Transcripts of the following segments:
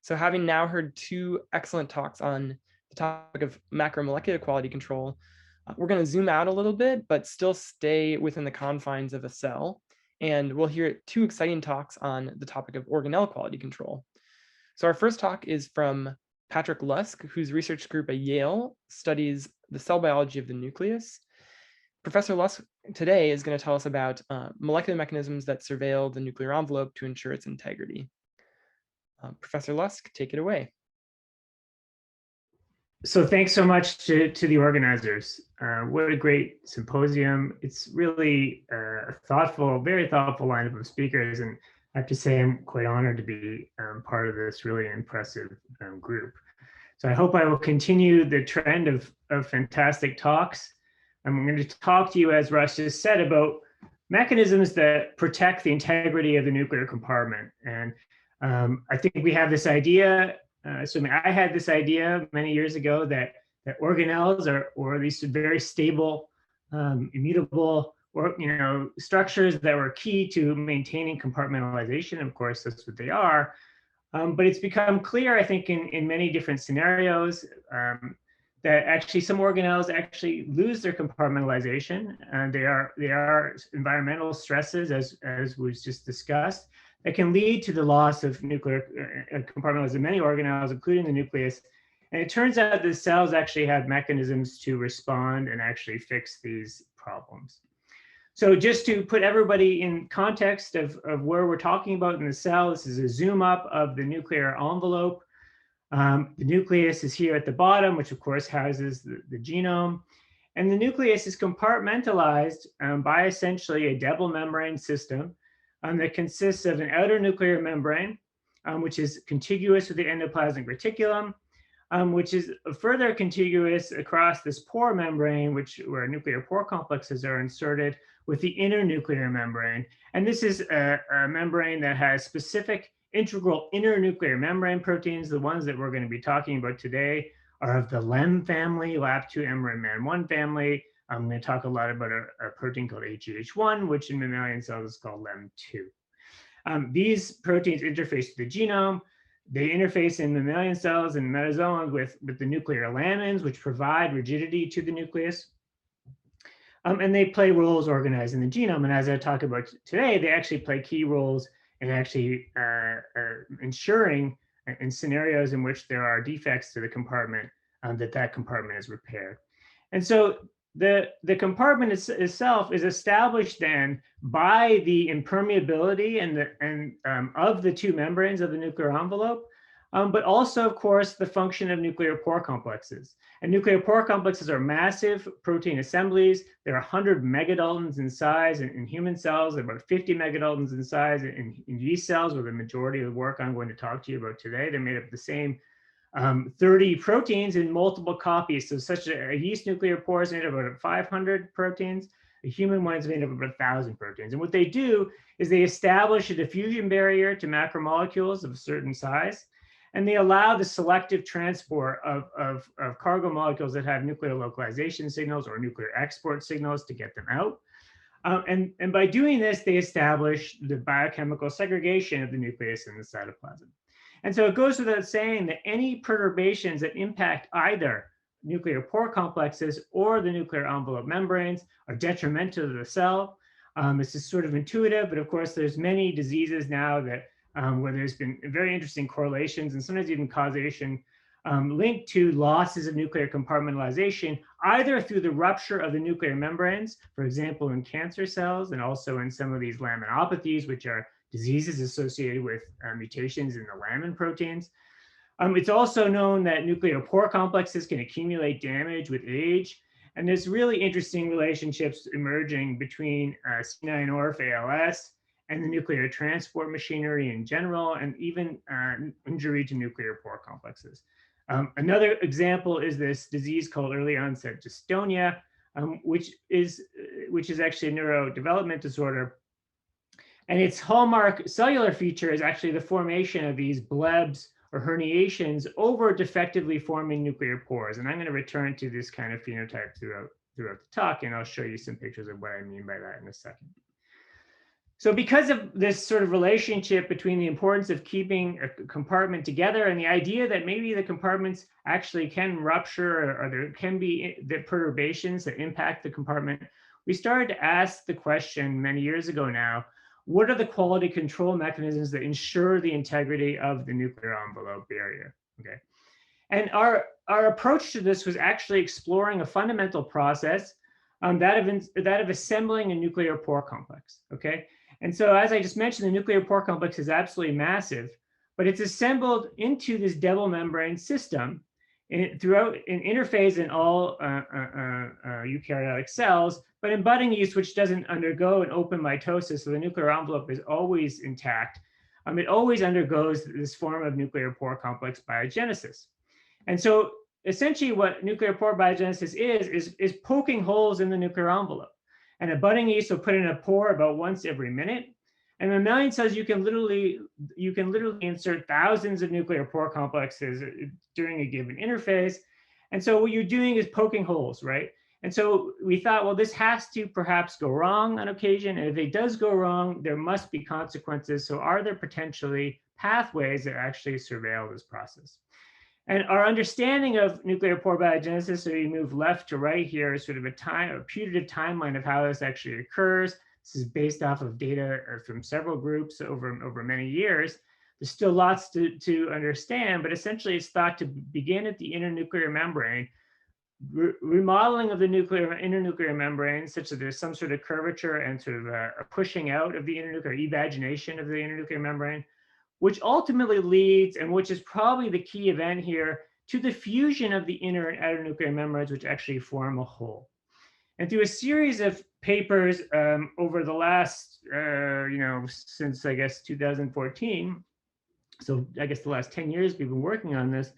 So having now heard two excellent talks on the topic of macromolecular quality control, we're going to zoom out a little bit, but still stay within the confines of a cell. And we'll hear two exciting talks on the topic of organelle quality control. So our first talk is from Patrick Lusk, whose research group at Yale studies the cell biology of the nucleus. Professor Lusk today is going to tell us about molecular mechanisms that surveil the nuclear envelope to ensure its integrity. Professor Lusk, take it away. So thanks so much to the organizers. What a great symposium. It's really a thoughtful, very thoughtful lineup of speakers. And I have to say, I'm quite honored to be part of this really impressive group. So I hope I will continue the trend of fantastic talks. I'm going to talk to you, as Russ just said, about mechanisms that protect the integrity of the nuclear compartment. And I think we have this idea, certainly I had this idea many years ago that organelles or these very stable, immutable, or structures that were key to maintaining compartmentalization. Of course, that's what they are. But it's become clear, I think, in many different scenarios that actually some organelles actually lose their compartmentalization, and they are environmental stresses, as was just discussed, that can lead to the loss of nuclear compartmentalization of many organelles, including the nucleus. And it turns out the cells actually have mechanisms to respond and actually fix these problems. So just to put everybody in context of where we're talking about in the cell, this is a zoom up of the nuclear envelope. The nucleus is here at the bottom, which of course houses the genome. And the nucleus is compartmentalized by essentially a double membrane system that consists of an outer nuclear membrane, which is contiguous with the endoplasmic reticulum, which is further contiguous across this pore membrane, where nuclear pore complexes are inserted, with the inner nuclear membrane. And this is a membrane that has specific integral inner nuclear membrane proteins. The ones that we're going to be talking about today are of the LEM family, LAP2-MRMAN1 family. I'm going to talk a lot about a protein called HEH1, which in mammalian cells is called LEM2. These proteins interface with the genome. They interface in mammalian cells and metazoans with the nuclear lamins, which provide rigidity to the nucleus. And they play roles organized in the genome. And as I talk about today, they actually play key roles in actually ensuring in scenarios in which there are defects to the compartment that compartment is repaired. And so the compartment itself is established then by the impermeability of the two membranes of the nuclear envelope, but also, of course, the function of nuclear pore complexes. And nuclear pore complexes are massive protein assemblies. They're 100 megadaltons in size in human cells, about 50 megadaltons in size in yeast cells, where the majority of the work I'm going to talk to you about today. They're made up of the same 30 proteins in multiple copies. So such a yeast nuclear pore is made up of about 500 proteins. A human one is made up of 1,000 proteins. And what they do is they establish a diffusion barrier to macromolecules of a certain size. And they allow the selective transport of cargo molecules that have nuclear localization signals or nuclear export signals to get them out. And by doing this, they establish the biochemical segregation of the nucleus in the cytoplasm. And so it goes without saying that any perturbations that impact either nuclear pore complexes or the nuclear envelope membranes are detrimental to the cell. This is sort of intuitive, but of course, there's many diseases now that where there's been very interesting correlations and sometimes even causation linked to losses of nuclear compartmentalization, either through the rupture of the nuclear membranes, for example, in cancer cells, and also in some of these laminopathies, which are diseases associated with mutations in the lamin proteins. It's also known that nuclear pore complexes can accumulate damage with age. And there's really interesting relationships emerging between C9orf ALS and the nuclear transport machinery in general, and even injury to nuclear pore complexes. Another example is this disease called early onset dystonia, which is actually a neurodevelopment disorder. And its hallmark cellular feature is actually the formation of these blebs or herniations over defectively forming nuclear pores. And I'm going to return to this kind of phenotype throughout the talk, and I'll show you some pictures of what I mean by that in a second. So because of this sort of relationship between the importance of keeping a compartment together and the idea that maybe the compartments actually can rupture, or there can be the perturbations that impact the compartment, we started to ask the question many years ago now, what are the quality control mechanisms that ensure the integrity of the nuclear envelope barrier? Okay. And our approach to this was actually exploring a fundamental process, that of assembling a nuclear pore complex. Okay. And so, as I just mentioned, the nuclear pore complex is absolutely massive, but it's assembled into this double membrane system throughout an interphase in all eukaryotic cells, but in budding yeast, which doesn't undergo an open mitosis, so the nuclear envelope is always intact. It always undergoes this form of nuclear pore complex biogenesis. And so essentially what nuclear pore biogenesis is poking holes in the nuclear envelope. And a budding yeast will put in a pore about once every minute. And mammalian cells, you can literally insert thousands of nuclear pore complexes during a given interphase. And so what you're doing is poking holes, right? And so we thought, well, this has to perhaps go wrong on occasion. And if it does go wrong, there must be consequences. So are there potentially pathways that actually surveil this process? And our understanding of nuclear pore biogenesis, so you move left to right here, is sort of a putative timeline of how this actually occurs. This is based off of data from several groups over many years. There's still lots to understand, but essentially it's thought to begin at the internuclear membrane, remodeling of the internuclear membrane, such that there's some sort of curvature and sort of a pushing out of the internuclear, evagination of the internuclear membrane, which ultimately leads, and which is probably the key event here, to the fusion of the inner and outer nuclear membranes, which actually form a whole. And through a series of papers over the last, since I guess 2014, so I guess the last 10 years we've been working on this,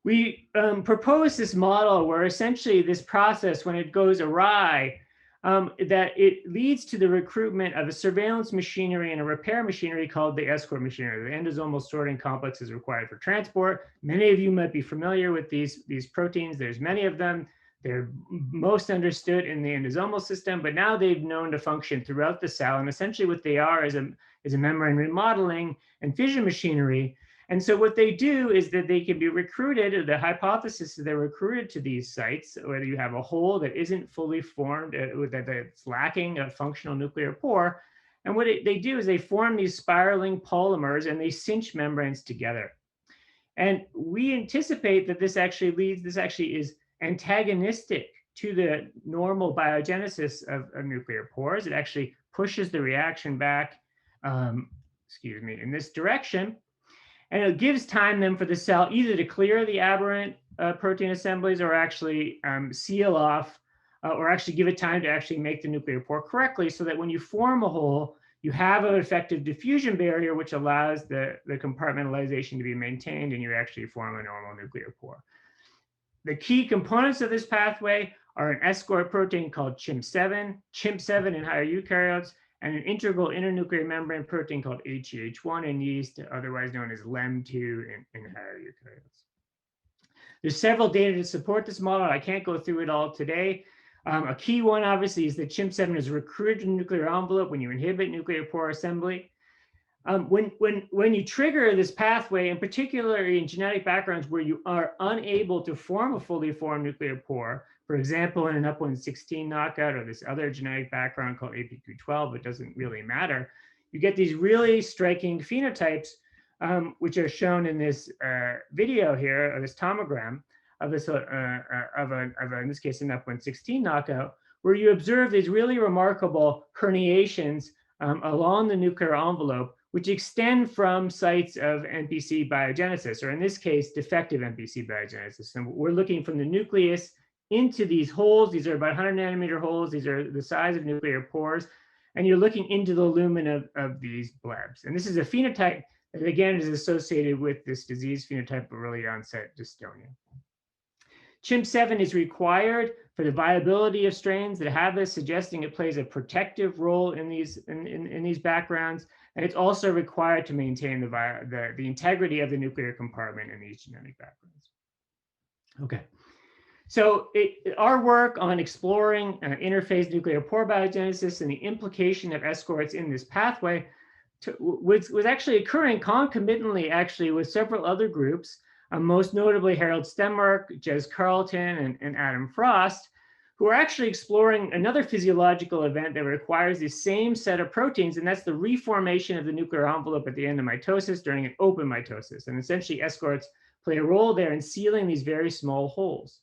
we proposed this model where essentially this process, when it goes awry, that it leads to the recruitment of a surveillance machinery and a repair machinery called the ESCRTS machinery. The endosomal sorting complex is required for transport. Many of you might be familiar with these proteins. There's many of them. They're most understood in the endosomal system, but now they've known to function throughout the cell. And essentially what they are is a membrane remodeling and fission machinery. And so what they do is that they can be recruited, or the hypothesis is they're recruited to these sites, whether you have a hole that isn't fully formed, that's lacking a functional nuclear pore. And what they do is they form these spiraling polymers and they cinch membranes together. And we anticipate that this actually is antagonistic to the normal biogenesis of nuclear pores. It actually pushes the reaction back, in this direction. And it gives time then for the cell either to clear the aberrant protein assemblies, or actually seal off, or actually give it time to actually make the nuclear pore correctly, so that when you form a hole, you have an effective diffusion barrier, which allows the compartmentalization to be maintained, and you actually form a normal nuclear pore. The key components of this pathway are an escort protein called chimp7 in higher eukaryotes, and an integral internuclear membrane protein called HEH1 in yeast, otherwise known as LEM2 in higher eukaryotes. There's several data to support this model. I can't go through it all today. A key one, obviously, is that chimp7 is recruited to the nuclear envelope when you inhibit nuclear pore assembly. When you trigger this pathway, and particularly in genetic backgrounds where you are unable to form a fully formed nuclear pore, for example, in an upwind 16 knockout, or this other genetic background called AP212, it doesn't really matter. You get these really striking phenotypes, which are shown in this video here, or this tomogram of this in this case, an upwind 16 knockout, where you observe these really remarkable herniations along the nuclear envelope, which extend from sites of NPC biogenesis, or in this case, defective NPC biogenesis. And we're looking from the nucleus into these holes. These are about 100 nanometer holes. These are the size of nuclear pores. And you're looking into the lumen of these blebs. And this is a phenotype that, again, is associated with this disease phenotype of early onset dystonia. chimp7 is required for the viability of strains that have this, suggesting it plays a protective role in these backgrounds. And it's also required to maintain the integrity of the nuclear compartment in these genetic backgrounds. Okay. So our work on exploring interphase nuclear pore biogenesis and the implication of escorts in this pathway was actually occurring concomitantly, actually, with several other groups, most notably Harold Stemmark, Jez Carlton, and Adam Frost, who are actually exploring another physiological event that requires the same set of proteins, and that's the reformation of the nuclear envelope at the end of mitosis during an open mitosis. And essentially, escorts play a role there in sealing these very small holes.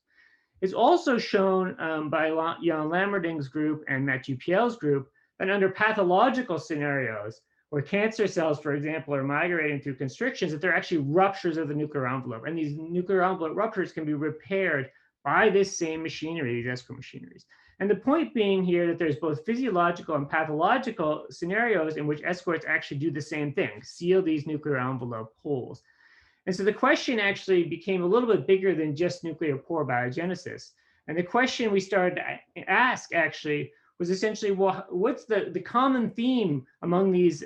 It's also shown by Jan Lammerding's group and Mathieu Piel's group that under pathological scenarios, where cancer cells, for example, are migrating through constrictions, that they're actually ruptures of the nuclear envelope. And these nuclear envelope ruptures can be repaired by this same machinery, these escort machineries. And the point being here that there's both physiological and pathological scenarios in which escorts actually do the same thing, seal these nuclear envelope holes. And so the question actually became a little bit bigger than just nuclear pore biogenesis. And the question we started to ask actually was essentially, well, what's the common theme among these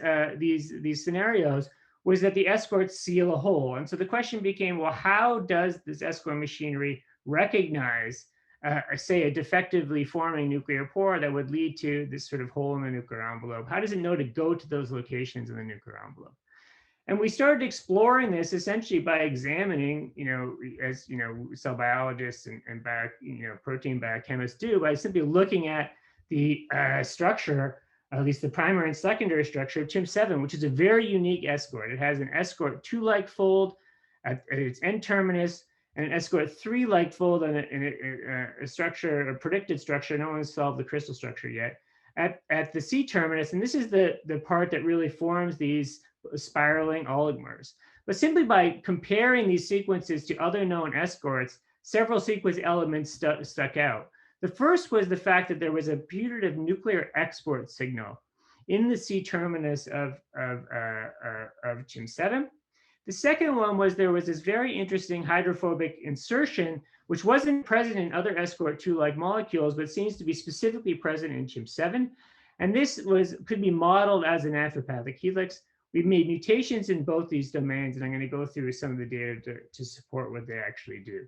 scenarios was that the escorts seal a hole. And so the question became, well, how does this escort machinery recognize, say, a defectively forming nuclear pore that would lead to this sort of hole in the nuclear envelope? How does it know to go to those locations in the nuclear envelope? And we started exploring this essentially by examining, as cell biologists and protein biochemists do, by simply looking at the structure, at least the primary and secondary structure of CHIM7, which is a very unique escort. It has an escort 2-like fold at its end terminus, and an escort 3-like fold and a structure, a predicted structure. No one's solved the crystal structure yet at the C terminus. And this is the part that really forms these spiraling oligomers. But simply by comparing these sequences to other known escorts, several sequence elements stuck out. The first was the fact that there was a putative nuclear export signal in the C terminus of CHIM7. The second one was there was this very interesting hydrophobic insertion, which wasn't present in other escort 2-like molecules, but seems to be specifically present in CHIM7. And this could be modeled as an amphipathic helix. We've made mutations in both these domains, and I'm going to go through some of the data to support what they actually do.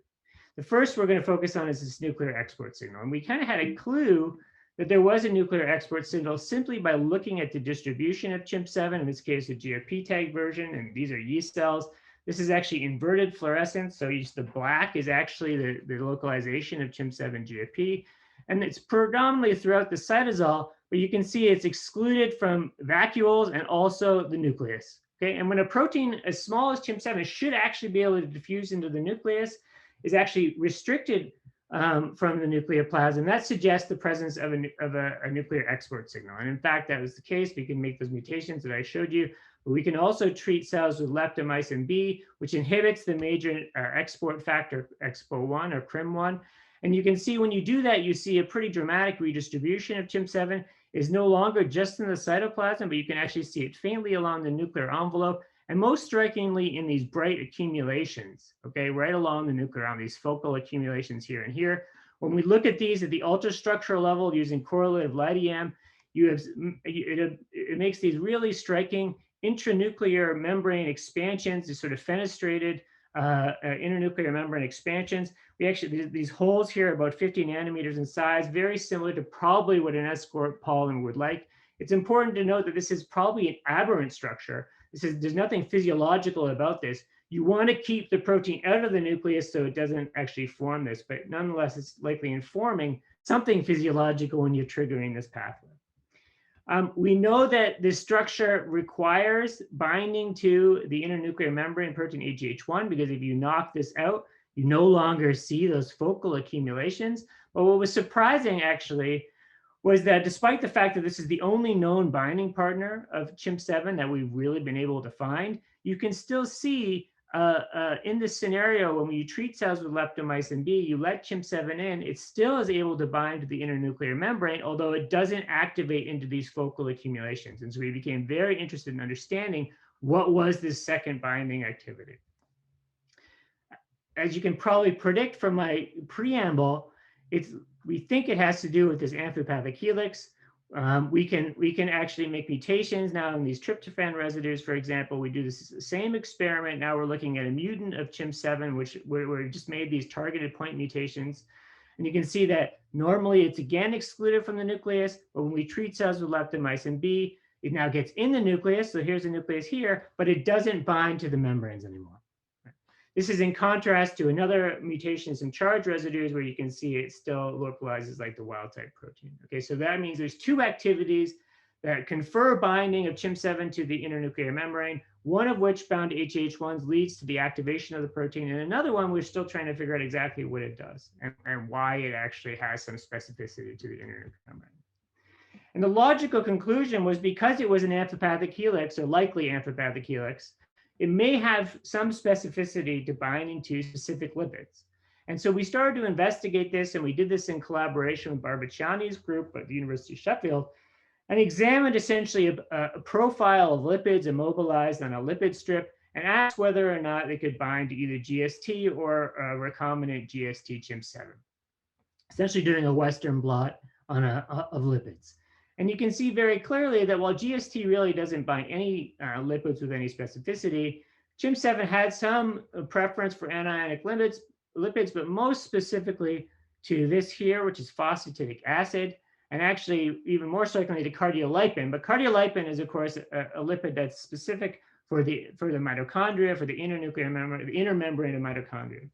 The first we're going to focus on is this nuclear export signal. And we kind of had a clue that there was a nuclear export signal simply by looking at the distribution of CHIM7, in this case, a GFP tag version, and these are yeast cells. This is actually inverted fluorescence. So the black is actually the localization of CHIM7 GFP. And it's predominantly throughout the cytosol, but you can see it's excluded from vacuoles and also the nucleus. Okay, and when a protein as small as CHIM7 should actually be able to diffuse into the nucleus, is actually restricted from the nucleoplasm, that suggests the presence of a nuclear export signal. And in fact, that was the case. We can make those mutations that I showed you, but we can also treat cells with leptomycin B, which inhibits the major export factor EXPO1 or CRIM1. And you can see when you do that, you see a pretty dramatic redistribution of CHIM7 is no longer just in the cytoplasm, but you can actually see it faintly along the nuclear envelope, and most strikingly in these bright accumulations, okay, right along the nuclear envelope, these focal accumulations here and here. When we look at these at the ultrastructural level using correlative light-EM, it makes these really striking intranuclear membrane expansions, these sort of fenestrated internuclear membrane expansions. We actually, these holes here are about 50 nanometers in size, very similar to probably what an escort polymer would like. It's important to note that this is probably an aberrant structure. There's nothing physiological about this. You want to keep the protein out of the nucleus so it doesn't actually form this, but nonetheless, it's likely informing something physiological when you're triggering this pathway. We know that this structure requires binding to the internuclear membrane protein AGH1, because if you knock this out, you no longer see those focal accumulations. But what was surprising actually was that despite the fact that this is the only known binding partner of CHIM7 that we've really been able to find, you can still see in this scenario, when you treat cells with leptomycin B, you let CHIM7 in, it still is able to bind to the internuclear membrane, although it doesn't activate into these focal accumulations. And so we became very interested in understanding what was this second binding activity. As you can probably predict from my preamble, we think it has to do with this amphipathic helix. We can actually make mutations now in these tryptophan residues. For example, we do this same experiment. Now we're looking at a mutant of CHIM7, where we just made these targeted point mutations. And you can see that normally it's again excluded from the nucleus, but when we treat cells with leptomycin B, it now gets in the nucleus. So here's the nucleus here, but it doesn't bind to the membranes anymore. This is in contrast to another mutations in charge residues where you can see it still localizes like the wild type protein. Okay, so that means there's two activities that confer binding of CHIM7 to the internuclear membrane, one of which bound to HH1s leads to the activation of the protein, and another one we're still trying to figure out exactly what it does and why it actually has some specificity to the internuclear membrane. And the logical conclusion was because it was an amphipathic helix, or likely amphipathic helix, it may have some specificity to binding to specific lipids. And so we started to investigate this, and we did this in collaboration with Barbacciani's group at the University of Sheffield, and examined essentially a profile of lipids immobilized on a lipid strip and asked whether or not they could bind to either GST or recombinant GST CHIM7, essentially doing a Western blot on of lipids. And you can see very clearly that while GST really doesn't bind any lipids with any specificity, CHIM7 had some preference for anionic lipids, but most specifically to this here, which is phosphatidic acid, and actually even more strikingly to cardiolipin. But cardiolipin is, of course, a lipid that's specific for the mitochondria, for the internuclear membrane, the inner membrane of mitochondria.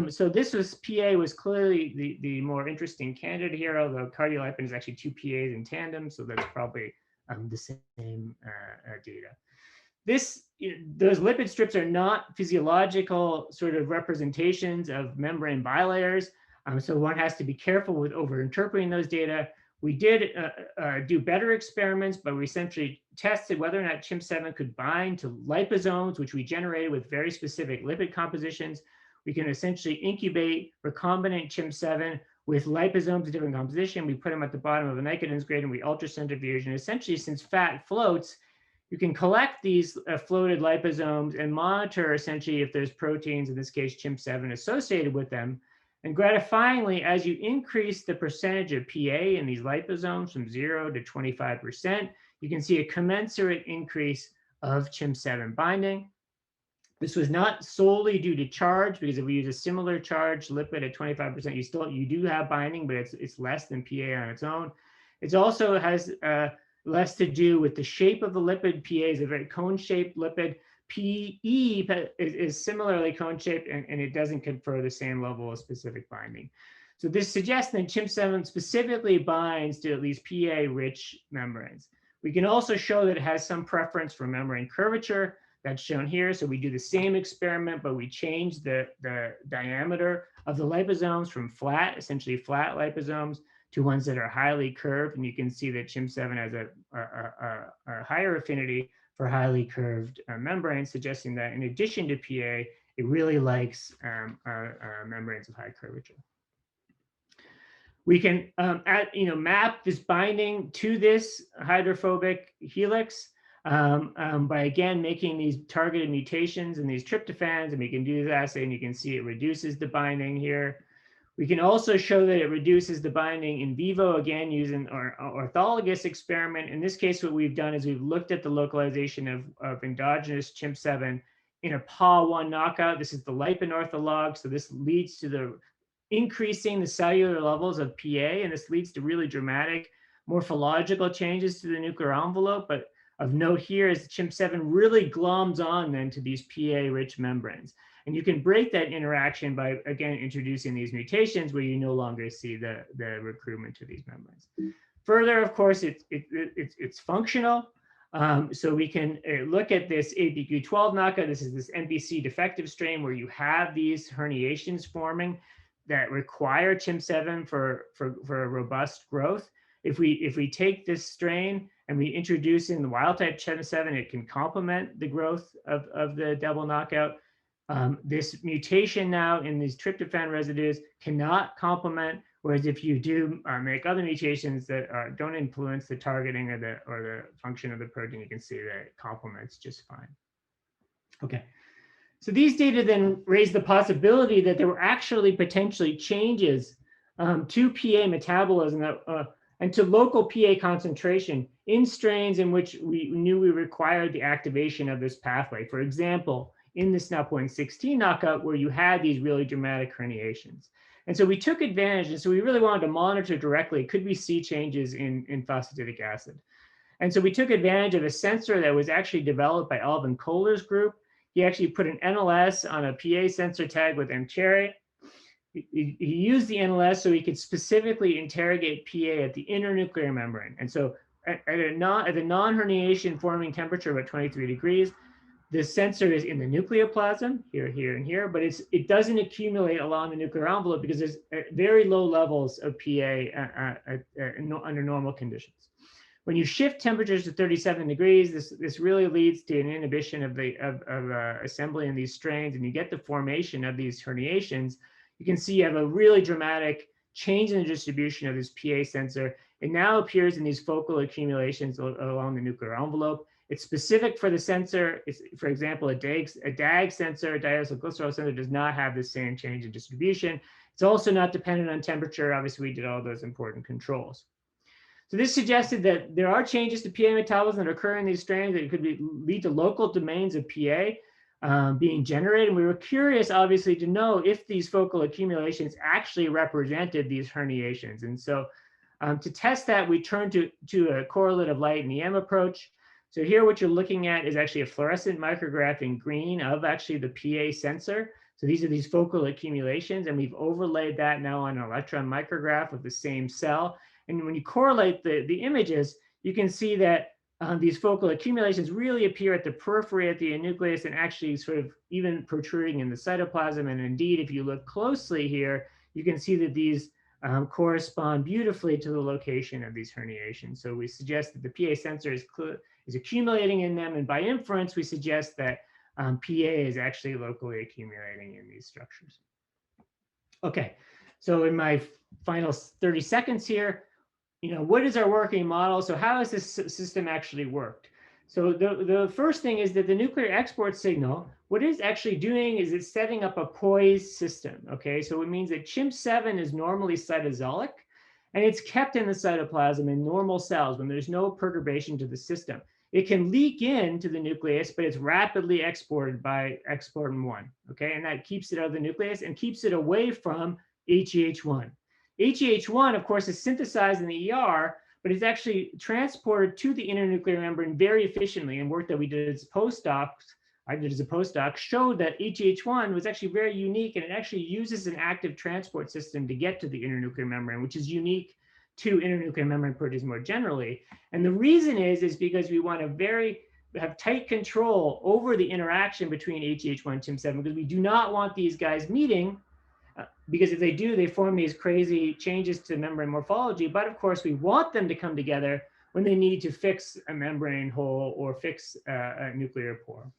So this PA was clearly the more interesting candidate here, although cardiolipin is actually two PAs in tandem, so that's probably the same data. Those lipid strips are not physiological sort of representations of membrane bilayers, so one has to be careful with over-interpreting those data. We did do better experiments, but we essentially tested whether or not CHIM7 could bind to liposomes, which we generated with very specific lipid compositions. We can essentially incubate recombinant CHIM7 with liposomes of different composition. We put them at the bottom of a Nikodim's grate and we ultracentrifuge. And essentially, since fat floats, you can collect these floated liposomes and monitor essentially if there's proteins, in this case CHIM7, associated with them. And gratifyingly, as you increase the percentage of PA in these liposomes from 0 to 25%, you can see a commensurate increase of CHIM7 binding. This was not solely due to charge, because if we use a similar charge lipid at 25%, you do have binding, but it's less than PA on its own. It also has less to do with the shape of the lipid. PA is a very cone-shaped lipid. PE is similarly cone-shaped, and it doesn't confer the same level of specific binding. So this suggests that CHIM7 specifically binds to at least PA-rich membranes. We can also show that it has some preference for membrane curvature. That's shown here. So we do the same experiment, but we change the diameter of the liposomes from flat, essentially flat liposomes, to ones that are highly curved. And you can see that CHIM7 has a higher affinity for highly curved membranes, suggesting that in addition to PA, it really likes membranes of high curvature. We can map this binding to this hydrophobic helix by again making these targeted mutations in these tryptophans, and we can do this assay, and you can see it reduces the binding here. We can also show that it reduces the binding in vivo, again using our orthologous experiment. In this case, what we've done is we've looked at the localization of endogenous CHIM7 in a PA1 knockout. This is the lipin ortholog, so this leads to the increasing the cellular levels of PA, and this leads to really dramatic morphological changes to the nuclear envelope. But of note here is CHIM7 really gloms on then to these PA-rich membranes. And you can break that interaction by, again, introducing these mutations where you no longer see the recruitment to these membranes. Further, of course, it's functional. So we can look at this APQ12 knockout. This is this MPC defective strain where you have these herniations forming that require CHIM7 for a robust growth. If we take this strain and we introduce in the wild type CHIM7, it can complement the growth of the double knockout. This mutation now in these tryptophan residues cannot complement, whereas if you do make other mutations that don't influence the targeting or the function of the protein, you can see that it complements just fine. Okay. So these data then raise the possibility that there were actually potentially changes to PA metabolism that and to local PA concentration in strains in which we knew we required the activation of this pathway. For example, in the SNP116 knockout where you had these really dramatic herniations. And so we took advantage, and so we really wanted to monitor directly, could we see changes in phosphatidic acid? And so we took advantage of a sensor that was actually developed by Alvin Kohler's group. He actually put an NLS on a PA sensor tag with mCherry. He used the NLS so he could specifically interrogate PA at the internuclear membrane. And so at the non-herniation forming temperature of about 23 degrees, the sensor is in the nucleoplasm, here, here, and here, but it doesn't accumulate along the nuclear envelope because there's very low levels of PA under normal conditions. When you shift temperatures to 37 degrees, this really leads to an inhibition of assembly in these strains, and you get the formation of these herniations. You can see you have a really dramatic change in the distribution of this PA sensor. It now appears in these focal accumulations along the nuclear envelope. It's specific for the sensor. It's, for example, a DAG sensor, a diacylglycerol sensor, does not have the same change in distribution. It's also not dependent on temperature. Obviously, we did all those important controls. So this suggested that there are changes to PA metabolism that occur in these strains that could lead to local domains of PA being generated. And we were curious, obviously, to know if these focal accumulations actually represented these herniations. And so to test that, we turned to a correlative light and EM approach. So here what you're looking at is actually a fluorescent micrograph in green of actually the PA sensor. So these are these focal accumulations, and we've overlaid that now on an electron micrograph of the same cell. And when you correlate the images, you can see that these focal accumulations really appear at the periphery at the nucleus and actually sort of even protruding in the cytoplasm. And indeed, if you look closely here, you can see that these correspond beautifully to the location of these herniations. So we suggest that the PA sensor is accumulating in them. And by inference, we suggest that PA is actually locally accumulating in these structures. Okay, so in my final 30 seconds here, what is our working model? So how has this system actually worked? So the first thing is that the nuclear export signal, what it's actually doing is it's setting up a poised system, okay? So it means that CHIMP7 is normally cytosolic, and it's kept in the cytoplasm in normal cells when there's no perturbation to the system. It can leak into the nucleus, but it's rapidly exported by exportin 1, okay? And that keeps it out of the nucleus and keeps it away from HEH1. HEH1, of course, is synthesized in the ER, but it's actually transported to the internuclear membrane very efficiently. And work that we did as postdocs, I did as a postdoc, showed that HEH1 was actually very unique, and it actually uses an active transport system to get to the internuclear membrane, which is unique to internuclear membrane proteins more generally. And the reason is because we want to have tight control over the interaction between HEH1 and CHIMP7, because we do not want these guys meeting, because if they do, they form these crazy changes to membrane morphology. But of course, we want them to come together when they need to fix a membrane hole or fix a nuclear pore.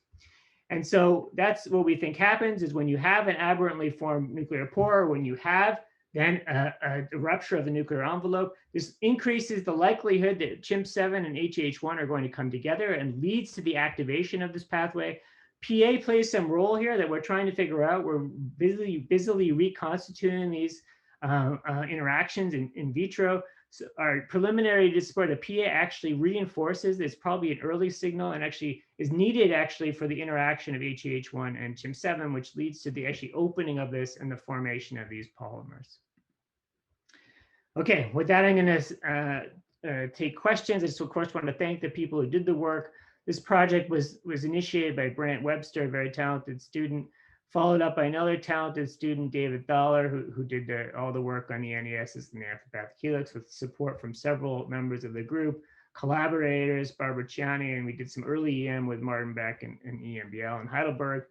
And so that's what we think happens is when you have an aberrantly formed nuclear pore, when you have then a rupture of the nuclear envelope, this increases the likelihood that CHIMP7 and HEH1 are going to come together and leads to the activation of this pathway. PA plays some role here that we're trying to figure out. We're busily reconstituting these interactions in vitro. So our preliminary to support the PA actually reinforces this, probably an early signal, and actually is needed actually for the interaction of HEH1 and CHIMP7, which leads to the actually opening of this and the formation of these polymers. Okay, with that, I'm going to take questions. I just, of course, want to thank the people who did the work. This project was initiated by Brant Webster, a very talented student, followed up by another talented student, David Thaler, who did all the work on the NESs and the amphipathic helix with support from several members of the group, collaborators, Barbara Ciani, and we did some early EM with Martin Beck and EMBL in Heidelberg,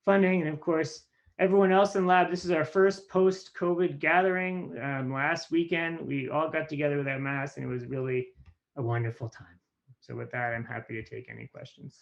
funding, and of course, everyone else in lab. This is our first post-COVID gathering. Last weekend, we all got together with that mass, and it was really a wonderful time. So with that, I'm happy to take any questions.